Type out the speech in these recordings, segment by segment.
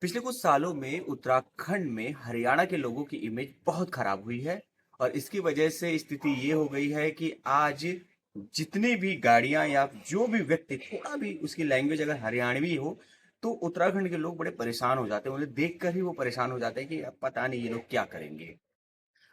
पिछले कुछ सालों में उत्तराखंड में हरियाणा के लोगों की इमेज बहुत खराब हुई है और इसकी वजह से स्थिति ये हो गई है कि आज जितनी भी गाड़ियां या जो भी व्यक्ति थोड़ा भी उसकी लैंग्वेज अगर हरियाणवी हो तो उत्तराखंड के लोग बड़े परेशान हो जाते हैं। उन्हें देखकर ही वो परेशान हो जाते हैं कि अब पता नहीं ये लोग क्या करेंगे।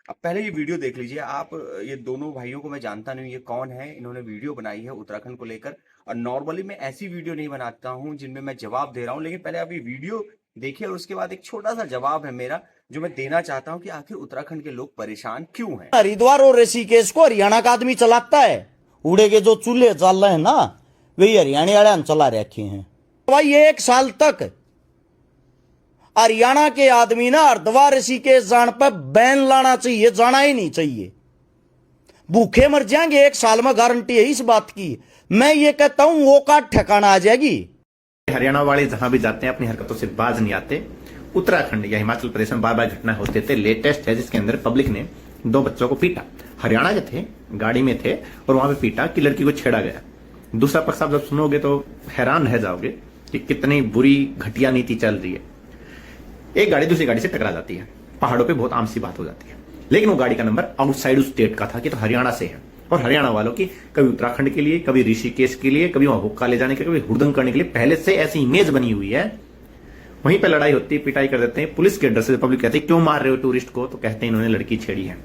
अब पहले ये वीडियो देख लीजिए आप। ये दोनों भाइयों को मैं जानता नहीं, ये कौन है। इन्होंने वीडियो बनाई है उत्तराखंड को लेकर। और नॉर्मली मैं ऐसी वीडियो नहीं बनाता हूँ जिनमें मैं जवाब दे रहा हूँ, लेकिन पहले आप ये वीडियो देखिए और उसके बाद एक छोटा सा जवाब है मेरा जो मैं देना चाहता हूँ कि आखिर उत्तराखंड के लोग परेशान क्यों हैं। हरिद्वार और ऋषिकेश को हरियाणा का आदमी चलाता है। उड़े के जो चूल्हे चल रहे हैं ना, वही हरियाणा वाले चला रखे हैं। भाई 1 साल तक हरियाणा के आदमी ना हरिद्वार ऋषिकेश जान पर बैन लाना चाहिए, जाना ही नहीं चाहिए। भूखे मर जाएंगे 1 साल में, गारंटी है इस बात की। मैं ये कहता हूं वो का ठिकाना आ जाएगी। हरियाणा वाले जहां भी जाते हैं अपनी हरकतों से बाज नहीं आते। उत्तराखंड या हिमाचल प्रदेश में बार बार घटना होते थे। लेटेस्ट है जिसके अंदर पब्लिक ने 2 बच्चों को पीटा। हरियाणा के थे, गाड़ी में थे और वहां पे पीटा कि लड़की को छेड़ा गया। दूसरा पक्ष आप जब सुनोगे तो हैरान रह जाओगे कि कितनी बुरी घटिया नीति चल रही है। एक गाड़ी दूसरी गाड़ी से टकरा जाती है, पहाड़ों पे बहुत आम सी बात हो जाती है, लेकिन वो गाड़ी का नंबर आउटसाइड उस स्टेट का था कि तो हरियाणा से है। और हरियाणा वालों की कभी उत्तराखंड के लिए, कभी ऋषिकेश के लिए, कभी वहां हुक्का ले जाने के, कभी हुड़दंग करने के लिए पहले से ऐसी इमेज बनी हुई है। वहीं पे लड़ाई होती है, पिटाई कर देते हैं। पुलिस के डर से पब्लिक कहते हैं क्यों मार रहे हो टूरिस्ट को, तो कहते हैं इन्होंने लड़की छेड़ी है।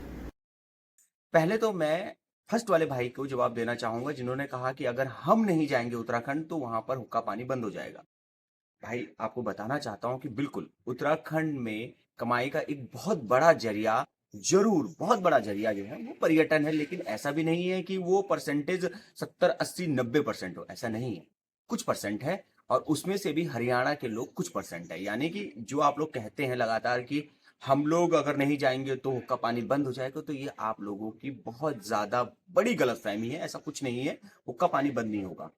पहले तो मैं फर्स्ट वाले भाई को जवाब देना चाहूंगा जिन्होंने कहा कि अगर हम नहीं जाएंगे उत्तराखंड तो वहां पर हुक्का पानी बंद हो जाएगा। भाई आपको बताना चाहता हूं कि बिल्कुल उत्तराखंड में कमाई का एक बहुत बड़ा जरिया, जरूर बहुत बड़ा जरिया जो है वो पर्यटन है, लेकिन ऐसा भी नहीं है कि वो परसेंटेज 70 80 90% हो। ऐसा नहीं है, कुछ परसेंट है। और उसमें से भी हरियाणा के लोग कुछ परसेंट है। यानी कि जो आप लोग कहते हैं लगातार कि हम लोग अगर नहीं जाएंगे तो हुक्का पानी बंद हो जाएगा, तो ये आप लोगों की बहुत ज्यादा बड़ी गलतफहमी है। ऐसा कुछ नहीं है, हुक्का पानी बंद नहीं होगा।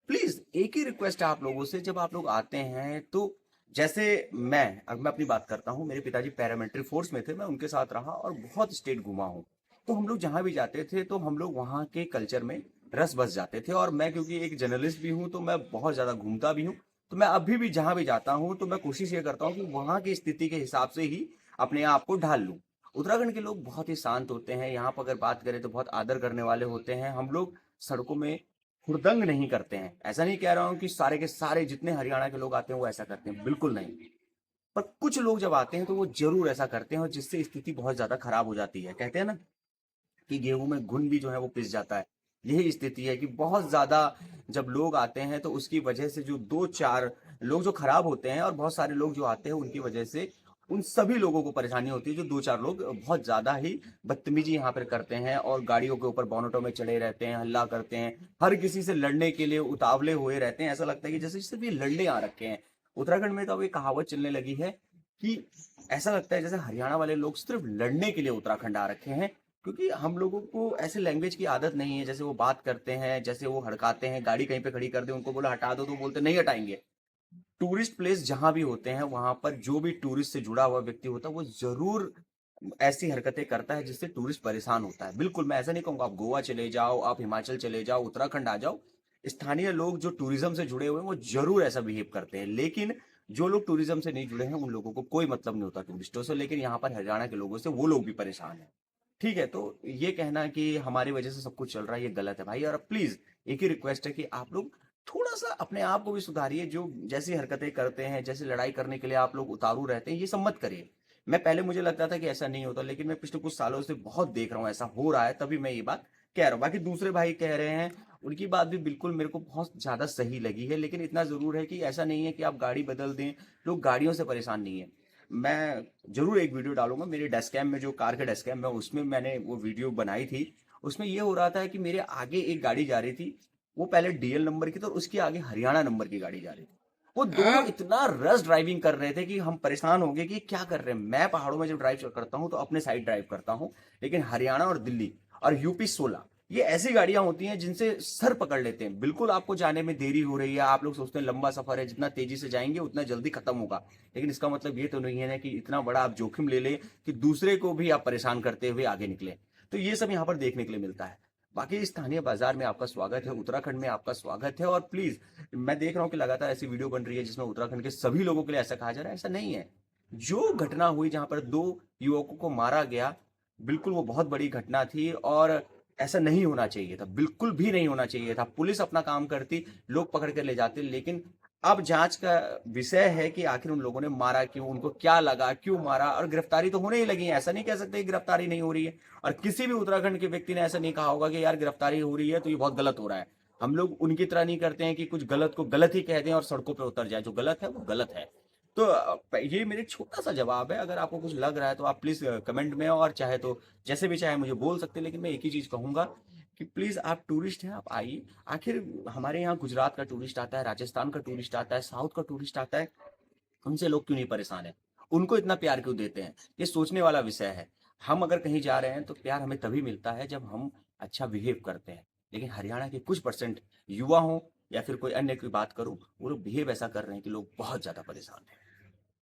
प्लीज एक ही रिक्वेस्ट है आप लोगों से, जब आप लोग आते हैं तो जैसे मैं अपनी बात करता हूँ। मेरे पिताजी पैरामिलिट्री फोर्स में थे, मैं उनके साथ रहा और बहुत स्टेट घूमा हूँ। तो हम लोग जहां भी जाते थे तो हम लोग वहाँ के कल्चर में रस बस जाते थे। और मैं क्योंकि एक जर्नलिस्ट भी हूँ तो मैं बहुत ज्यादा घूमता भी हूँ। तो मैं अभी भी जहां भी जाता हूँ तो मैं कोशिश ये करता हूँ कि वहाँ की स्थिति के हिसाब से ही अपने आप को ढाल लूँ। उत्तराखंड के लोग बहुत ही शांत होते हैं। यहाँ पर अगर बात करें तो बहुत आदर करने वाले होते हैं। हम लोग सड़कों में हुड़दंग नहीं करते हैं। ऐसा नहीं कह रहा हूं कि सारे के सारे जितने हरियाणा के लोग आते हैं वो ऐसा करते हैं, बिल्कुल नहीं। पर कुछ लोग जब आते हैं तो वो जरूर ऐसा करते हैं और जिससे स्थिति बहुत ज्यादा खराब हो जाती है। कहते हैं ना कि गेहूं में घुन भी जो है वो पिस जाता है। यही स्थिति है कि बहुत ज्यादा जब लोग आते हैं तो उसकी वजह से जो 2 4 लोग जो खराब होते हैं और बहुत सारे लोग जो आते हैं उनकी वजह से उन सभी लोगों को परेशानी होती है। जो 2 4 लोग बहुत ज्यादा ही बदतमीजी यहाँ पर करते हैं और गाड़ियों के ऊपर बोनटों में चढ़े रहते हैं, हल्ला करते हैं, हर किसी से लड़ने के लिए उतावले हुए रहते हैं। ऐसा लगता है कि जैसे सिर्फ ये लड़ने आ रखे हैं। उत्तराखंड में तो अब एक कहावत चलने लगी है कि ऐसा लगता है जैसे हरियाणा वाले लोग सिर्फ लड़ने के लिए उत्तराखंड आ रखे हैं। क्योंकि हम लोगों को ऐसे लैंग्वेज की आदत नहीं है। जैसे वो बात करते हैं, जैसे वो हड़काते हैं, गाड़ी कहीं पे खड़ी कर दे उनको बोला हटा दो तो बोलते नहीं हटाएंगे। टूरिस्ट प्लेस जहां भी होते हैं वहां पर जो भी टूरिस्ट से जुड़ा हुआ व्यक्ति होता है वो जरूर ऐसी हरकतें करता है जिससे टूरिस्ट परेशान होता है। बिल्कुल मैं ऐसा नहीं कहूंगा आप गोवा चले जाओ, आप हिमाचल चले जाओ, उत्तराखंड आ जाओ, स्थानीय लोग जो टूरिज्म से जुड़े हुए हैं वो जरूर ऐसा बिहेव करते हैं। लेकिन जो लोग टूरिज्म से नहीं जुड़े हैं उन लोगों को कोई मतलब नहीं होता टूरिस्टों से। लेकिन यहाँ पर हरियाणा के लोगों से वो लोग भी परेशान है। ठीक है, तो ये कहना कि हमारी वजह से सब कुछ चल रहा है ये गलत है भाई। और प्लीज एक ही रिक्वेस्ट है कि आप लोग थोड़ा सा अपने आप को भी सुधारिए। जो जैसी हरकतें करते हैं, जैसे लड़ाई करने के लिए आप लोग उतारू रहते हैं, ये सब मत करिए। मैं पहले मुझे लगता था कि ऐसा नहीं होता, लेकिन मैं पिछले कुछ सालों से बहुत देख रहा हूँ ऐसा हो रहा है, तभी मैं ये बात कह रहा हूँ। बाकी दूसरे भाई कह रहे हैं, उनकी बात भी बिल्कुल मेरे को बहुत ज्यादा सही लगी है। लेकिन इतना जरूर है कि ऐसा नहीं है कि आप गाड़ी बदल दें। लोग गाड़ियों से परेशान नहीं है। मैं जरूर एक वीडियो डालूंगा मेरे डेस्क कैम में, जो कार के डेस्क कैम में, उसमें मैंने वो वीडियो बनाई थी। उसमें ये हो रहा था कि मेरे आगे एक गाड़ी जा रही थी, वो पहले डीएल नंबर की थी और उसके आगे हरियाणा नंबर की गाड़ी जा रही थी। वो दोनों इतना रश ड्राइविंग कर रहे थे कि हम परेशान हो गए कि क्या कर रहे हैं। मैं पहाड़ों में जब ड्राइव करता हूँ तो अपने साइड ड्राइव करता हूँ, लेकिन हरियाणा और दिल्ली और यूपी 16 ये ऐसी गाड़ियां होती हैं जिनसे सर पकड़ लेते हैं। बिल्कुल आपको जाने में देरी हो रही है, आप लोग सोचते हैं लंबा सफर है, जितना तेजी से जाएंगे उतना जल्दी खत्म होगा। लेकिन इसका मतलब ये तो नहीं है ना कि इतना बड़ा आप जोखिम ले लें कि दूसरे को भी आप परेशान करते हुए आगे निकले। तो ये सब यहाँ पर देखने के लिए मिलता है। बाकी स्थानीय बाजार में आपका स्वागत है, उत्तराखंड में आपका स्वागत है। और प्लीज, मैं देख रहा हूँ कि लगातार ऐसी वीडियो बन रही है जिसमें उत्तराखंड के सभी लोगों के लिए ऐसा कहा जा रहा है, ऐसा नहीं है। जो घटना हुई जहां पर 2 युवकों को मारा गया, बिल्कुल वो बहुत बड़ी घटना थी और ऐसा नहीं होना चाहिए था, बिल्कुल भी नहीं होना चाहिए था। पुलिस अपना काम करती, लोग पकड़ कर ले जाते, लेकिन अब जांच का विषय है कि आखिर उन लोगों ने मारा क्यों, उनको क्या लगा, क्यों मारा, और गिरफ्तारी तो होने ही लगी है। ऐसा नहीं कह सकते कि गिरफ्तारी नहीं हो रही है। और किसी भी उत्तराखंड के व्यक्ति ने ऐसा नहीं कहा होगा कि यार गिरफ्तारी हो रही है तो ये बहुत गलत हो रहा है। हम लोग उनकी तरह नहीं करते हैं कि कुछ गलत को गलत ही कह दें और सड़कों पर उतर जाए। जो गलत है वो गलत है। तो ये मेरे छोटा सा जवाब है। अगर आपको कुछ लग रहा है तो आप प्लीज कमेंट में, और चाहे तो जैसे भी चाहे मुझे बोल सकते हैं। लेकिन मैं एक ही चीज कहूंगा कि प्लीज, आप टूरिस्ट हैं, आप आइए। आखिर हमारे यहाँ गुजरात का टूरिस्ट आता है, राजस्थान का टूरिस्ट आता है, साउथ का टूरिस्ट आता है, उनसे लोग क्यों नहीं परेशान है? उनको इतना प्यार क्यों देते हैं? ये सोचने वाला विषय है। हम अगर कहीं जा रहे हैं तो प्यार हमें तभी मिलता है जब हम अच्छा बिहेव करते हैं। लेकिन हरियाणा के कुछ परसेंट युवा हों या फिर कोई अन्य की बात करूं, वो लोग बिहेव ऐसा कर रहे हैं कि लोग बहुत ज्यादा परेशान हैं।